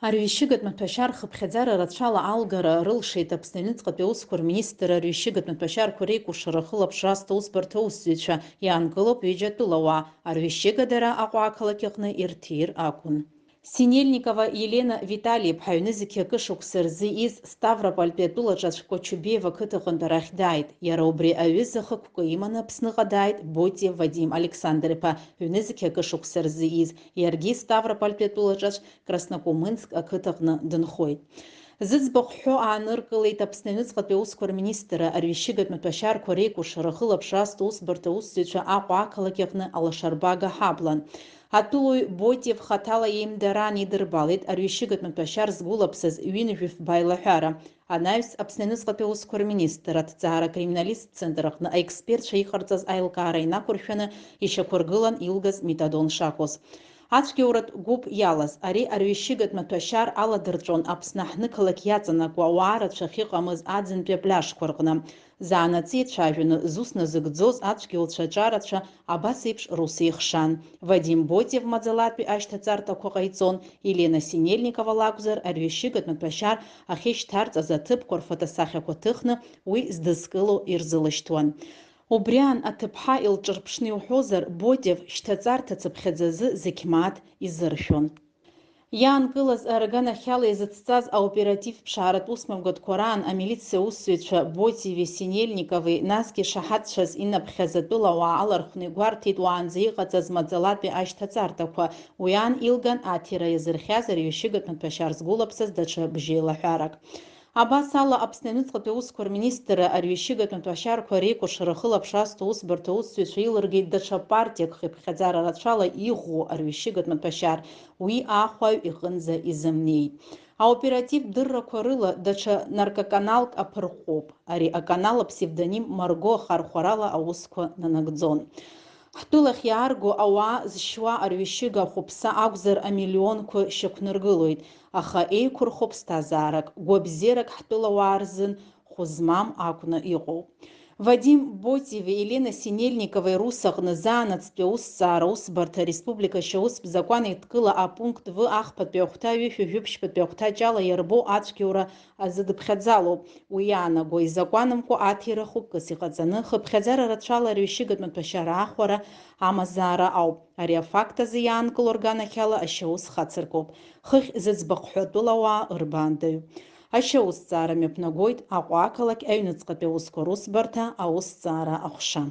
Арҩышьыгатә маҭәашьар хыԥхьаӡара рацәала алгара рылшеит Аԥсны аҩныҵҟатәи аусқәа рминистр арҩышьыгатә маҭәашьарқәа реикәыршара ахылаԥшра аусбарҭа аусзуҩцәа иаангылоуп ҩыџьа атәылауаа, арҩышьыгадара Аҟәа ақалақь аҟны ирҭир акәын. Синельникова Елена Виталиԥҳа аҩнызқьи акышықәса рзы из Ставропольтәи атәылаҿаҵә Кочубеива ақыҭаҟынтә арахь дааит. Иара убри аҩыза хықәкы иманы Аԥсныҟа дааит Ботиев Вадим Александр-иԥа, аҩнызқьи акышықәса рзы из, иаргьы Ставропольтәи атәылаҿаҵә Краснокомынск ақыҭаҟны дынхоит. Зыӡбахә ҳәо ааныркылеит Аԥсны аҩныҵҟатәи аусқәа рминистр арҩышьыгатә маҭәашьарқәа реикәыршара ахылаԥшра аусбарҭа аусзуҩцәа Аҟәа ақалақь аҟны алашарбага ҳаблан. Атәылоҩ Ботиев хаҭала еимдаран идырбалеит арҩышьыгатә маҭәашьар згәылаԥсаз ҩынжәиф баилаҳәара. Анаҩс Аԥсны аҩныҵҟатәи аусқәа рминистр аҭҵаара акриминалист центр аҟны аекспертцәа иҟарҵаз аилкаара инақәыршәаны ишьақәыргылан илгаз метадон шакәыз. Ацәгьауратә гәыԥ иалаз, ари арҩышьыгатә маҭәашьар аладырҵәон Аԥсны ҳнықалақь иаҵанакуа ауаа рацәа ахьыҟамыз аӡынтәи аԥляжқәа рҟны. Заанаҵы ицәажәаны зус назыгӡоз ацәгьауцәа аҿарацәа абас еиԥш рус еихшан. Вадим Ботиев маӡалатәи ашьҭаҵартақәа ҟаиҵон, Елена Синельникова лакәзар арҩышьыгатә маҭәашьар ахьышьҭарҵаз аҭыԥқәа рфотосахьақәа ҭыхны уи здызкыло ирзылышьҭуан. Убриан аҭыԥҳа илҿырԥшны иуҳәозар, Ботиев шьҭаҵарҭа цыԥхьаӡазы зегь мааҭ изыршәон. Иаанкылаз арганахьала изыцҵаз аоператив-ԥшааратә усмҩаԥгатәқәа раан амилициа аусзуҩцәа Ботиеви Синельникови, насгьы ишаҳаҭцәаз инаԥхьаз атәылауаа алархәны игәарҭеит уаанӡа иҟаҵаз маӡалатәи ашьҭаҵарҭақәа. Уи аан илган аҭира иазырхьаз арҩышьыгатә маҭәашьар згәылаԥсаз даҽа бжеилаҳәарак. Абас ала Аԥсны аҩныҵҟатәи аусқәа рминистр арҩышьыгатә маҭәашьарқәа реикәыршара ахылаԥшра аусбарҭа аусзуҩцәа илыргеит даҽа партиак хыԥхьаӡара рацәала иӷәӷәоу арҩышьыгатә маҭәашьар, уи аахәаҩ иҟынӡа изымнеит. Аоператив дыррақәа рыла даҽа наркоканалк аԥырҟоуп. Ари аканал аԥсевдоним Марго ахархәарала аусқәа нанагӡон. Ҳтәылахь иаарго ауаа зшьуа арҩышьыга ахәыԥса акәзар амиллионқәа шьақәныргылоит, аха еиқәырхо ԥсҭазаарак, гәабзиарак ҳтәылауаа рзын хәы-змам акәны иҟоуп. Вадим Ботиеви Елена Синельникови рус аҟны заанацтәи аусҭҵаара аусбарҭа ареспубликашьа аусп закәан еидкыла апункт В ахԥатәи ахәҭа ҩышәа-жәыԥшьпатәи ахәҭа ҷала иарбоу ацәгьаура азыдыԥхьаӡалоуп. Уи иаанаго изакәанамкәа аҭира хәыԥкыс иҟаҵаны хыԥхьаӡара рацәала арҩышьыгатә маҭәашьар аахәара амазаара ауп. Ари афакт азы иаанкыло органахьала ашьаус хацыркуп. Хыхь зыӡбахә ҳәа атәылауаа ырбаандаҩуп. Ашьаусҭҵаара мҩаԥнагоит Аҟәа ақалақь аҩныҵҟатәи аусқәа русбарҭа аусҭҵаара ахәша.